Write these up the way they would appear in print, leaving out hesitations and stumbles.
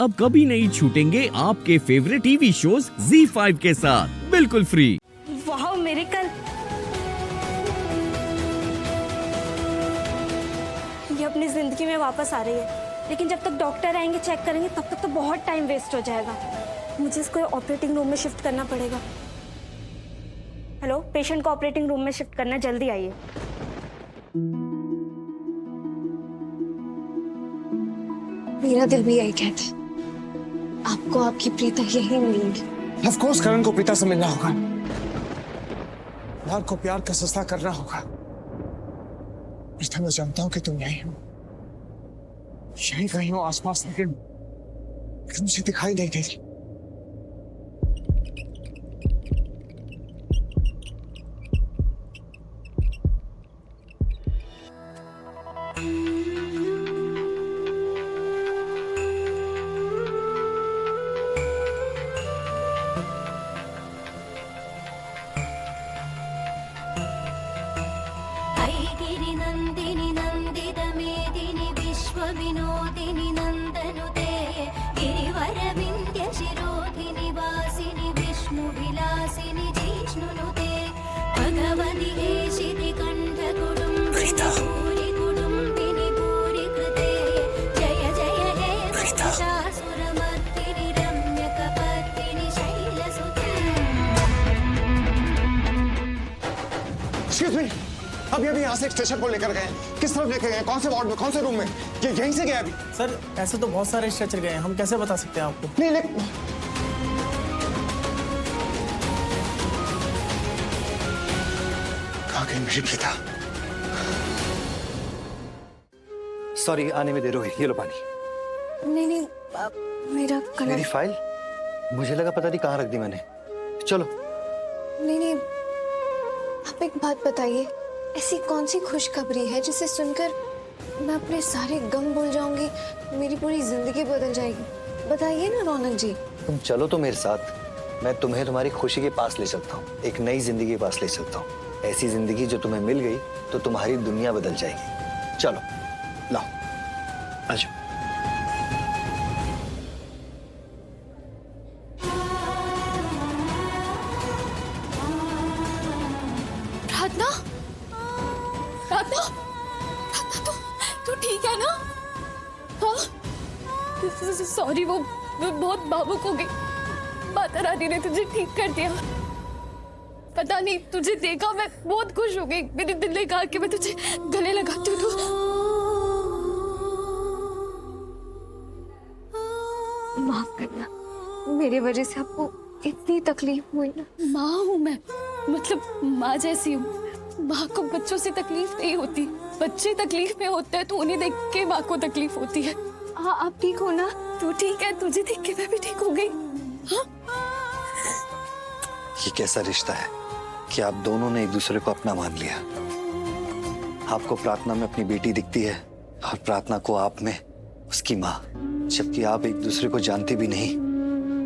अब कभी नहीं छूटेंगे आपके फेवरेट टीवी शोज ZEE5 के साथ बिल्कुल फ्री। वाह मिरेकल, ये अपनी जिंदगी में वापस आ रही है, लेकिन जब तक डॉक्टर आएंगे चेक करेंगे तब तक तो बहुत टाइम वेस्ट हो जाएगा। मुझे इसको ऑपरेटिंग रूम में शिफ्ट करना पड़ेगा। हेलो, पेशेंट को ऑपरेटिंग रूम में शिफ्ट करना है, जल्दी आइए। मेरा दिल भी यही कहता है, आपको आपकी प्रीता यही मिलेंगी। ऑफ कोर्स करण को प्रीता से मिलना होगा, प्यार को प्यार का सस्ता करना होगा। प्रीता, मैं जानता हूं कि तुम यहीं हो, यहीं कहीं हो आसपास, लेकिन मुझे दिखाई नहीं देती। गिरिनन्दिनि नन्दितमेदिनि विश्वविनोदिनि नन्दनुते गिरिवरविन्द्यशिरोधिनि वासिनि विष्णुविलासिनि जिष्णुनुते भगवति हेशिति कण्ठकुडुम्बिनि भूरि कुडुम्बिनि भूरि कृते जय जय हे महिषासुरमर्दिनि रम्यकपर्दिनि शैलसुते। Excuse me, अभी यहाँ से एक स्टेशन को लेकर गए, किस तरफ लेकर गए, कौन से वार्ड में, कौन से रूम में? ये यहीं से गया अभी? सर ऐसे तो बहुत सारे स्ट्रेचर गए हैं, हम कैसे बता सकते हैं आपको? नहीं लेकिन कहाँ गई मेरी प्रीता? सॉरी, आने में देर हो गई। ये लो पानी। नहीं, मेरा मेरी कलर। फाइल मुझे लगा पता नहीं कहाँ रख दी मैंने। चलो। नहीं, आप एक बात बताइए, ऐसी कौन सी खुशखबरी है जिसे सुनकर मैं अपने सारे गम भूल जाऊंगी, मेरी पूरी जिंदगी बदल जाएगी? बताइए ना रौनक जी। तुम चलो तो मेरे साथ, मैं तुम्हें तुम्हारी खुशी के पास ले सकता हूँ, एक नई जिंदगी के पास ले सकता हूँ। ऐसी जिंदगी जो तुम्हें मिल गई तो तुम्हारी दुनिया बदल जाएगी। चलो लाओ, आजो। प्रार्थना, प्रार्थना, तू ठीक है ना? हाँ, सॉरी, वो बहुत भावुक हो गई। माता रानी ने तुझे ठीक कर दिया। पता नहीं, तुझे देखा मैं बहुत खुश हो गई। मेरे दिल ने कहा कि मैं तुझे गले लगाती हूँ। माफ करना, मेरी वजह से आपको इतनी तकलीफ हुई ना। माँ हूँ मैं, मतलब माँ जैसी हूँ। माँ को बच्चों से तकलीफ नहीं होती, बच्चे तकलीफ में होते हैं तो उन्हें देख के माँ को तकलीफ होती है। हाँ, आप ठीक हो ना? तू ठीक है? तुझे देख के मैं भी ठीक हो गई। हाँ? ये कैसा रिश्ता है कि आप दोनों ने एक दूसरे को अपना मान लिया। आपको प्रार्थना में अपनी बेटी दिखती है और प्रार्थना को आप में उसकी माँ, जबकि आप एक दूसरे को जानते भी नहीं,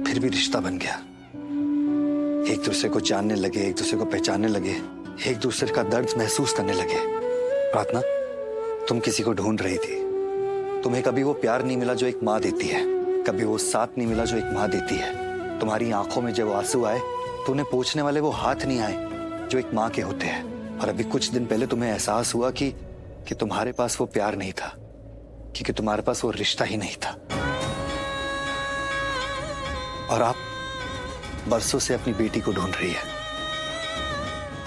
फिर भी रिश्ता बन गया। एक दूसरे को जानने लगे, एक दूसरे को पहचानने लगे, एक दूसरे का दर्द महसूस करने लगे। प्रार्थना, तुम किसी को ढूंढ रही थी, तुम्हें कभी वो प्यार नहीं मिला जो एक माँ देती है, कभी वो साथ नहीं मिला जो एक माँ देती है। तुम्हारी आंखों में जब आंसू आए तो उन्हें पोंछने वाले वो हाथ नहीं आए जो एक माँ के होते हैं। और अभी कुछ दिन पहले तुम्हें एहसास हुआ कि तुम्हारे पास वो प्यार नहीं था, क्योंकि तुम्हारे पास वो रिश्ता ही नहीं था। और आप बरसों से अपनी बेटी को ढूंढ रही है,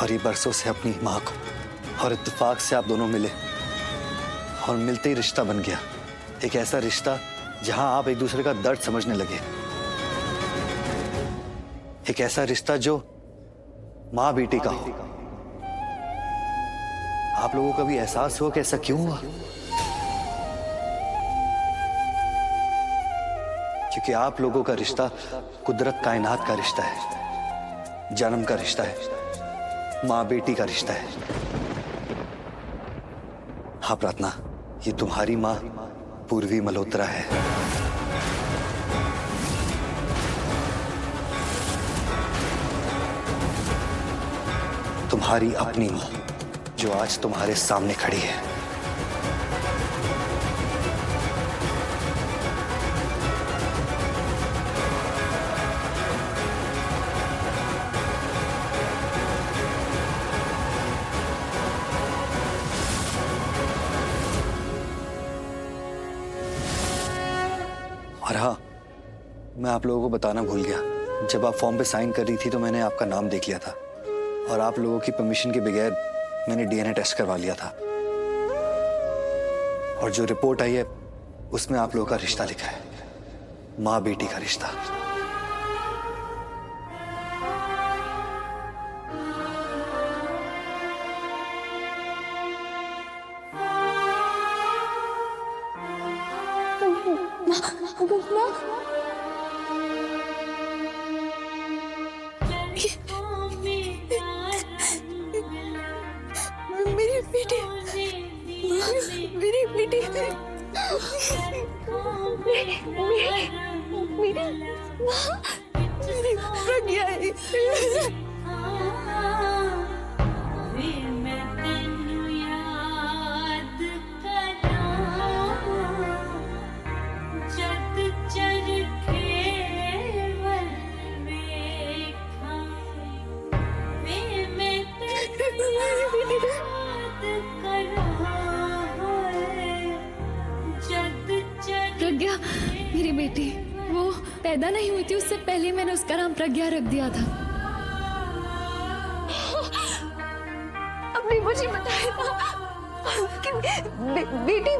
और ये बरसों से अपनी माँ को, और इत्तेफाक से आप दोनों मिले और मिलते ही रिश्ता बन गया। एक ऐसा रिश्ता जहां आप एक दूसरे का दर्द समझने लगे, एक ऐसा रिश्ता जो माँ बेटी का हो। आप लोगों का भी एहसास हुआ कि ऐसा क्यों हुआ? क्योंकि आप लोगों का रिश्ता कुदरत कायनात का रिश्ता है, जन्म का रिश्ता है, माँ बेटी का रिश्ता है। हाँ प्रार्थना, ये तुम्हारी माँ पूर्वी मल्होत्रा है। तुम्हारी अपनी माँ जो आज तुम्हारे सामने खड़ी है। और हाँ, मैं आप लोगों को बताना भूल गया, जब आप फॉर्म पे साइन कर रही थी तो मैंने आपका नाम देख लिया था और आप लोगों की परमिशन के बगैर मैंने डीएनए टेस्ट करवा लिया था। और जो रिपोर्ट आई है उसमें आप लोगों का रिश्ता लिखा है, माँ बेटी का रिश्ता। मेरी बेटी, मेरी बेटी, मेरी प्रज्ञा है। प्रज्ञा मेरी बेटी, वो पैदा नहीं हुई थी उससे पहले मैंने उसका नाम प्रज्ञा रख दिया था। अपनी मुझे बताया था कि बेटी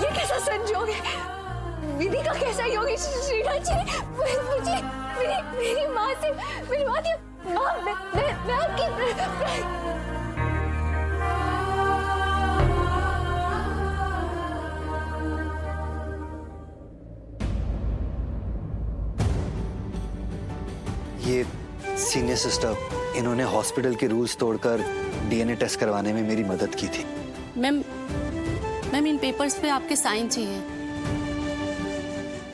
ये कैसा संजोग है? विधि का कैसा योग है? श्रीनाथ जी, मुझे मेरी माँ से मैं आपकी ये सीनियर सिस्टर, इन्होंने हॉस्पिटल के रूल्स तोड़कर डीएनए टेस्ट करवाने में मेरी मदद की थी। मैम इन पेपर्स पे आपके साइन चाहिए।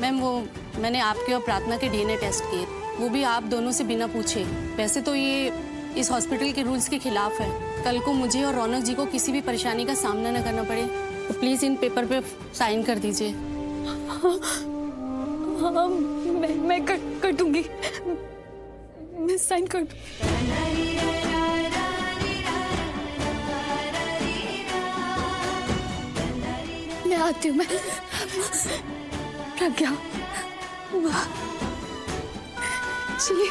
मैम वो मैंने आपके और प्रार्थना के डीएनए टेस्ट किए, वो भी आप दोनों से बिना पूछे। वैसे तो ये इस हॉस्पिटल के रूल्स के खिलाफ है। कल को मुझे और रौनक जी को किसी भी परेशानी का सामना न करना पड़े, तो प्लीज़ इन पेपर पे साइन कर दीजिए। हाँ, मैं कर दूंगी, मैं साइन कर दूंगी। मैं आती हूँ, मैं प्रज्ञा चलिए।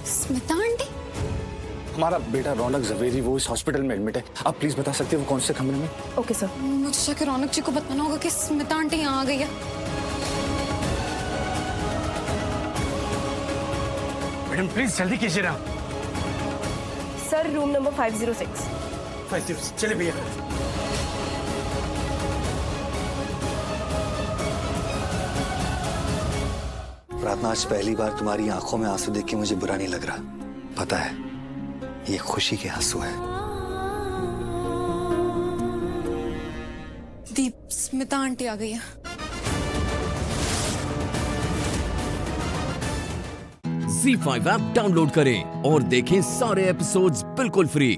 स्मिता आंटी, हमारा बेटा रौनक जवेरी वो इस हॉस्पिटल में एडमिट है। आप प्लीज बता सकते हैं वो कौन से कमरे में? Okay sir. मुझे शक है रौनक जी को बताना होगा कि स्मिता आंटी यहाँ आ गई है। मैडम प्लीज जल्दी कीजिए ना। Sir room number 506। चलिए भैया। प्रार्थना, आज पहली बार तुम्हारी आंखों में आंसू देख के मुझे बुरा नहीं लग रहा। पता है, ये खुशी के आंसू है। दीप, स्मिता आंटी आ गई है। Z5 ऐप डाउनलोड करें और देखें सारे एपिसोड्स बिल्कुल फ्री।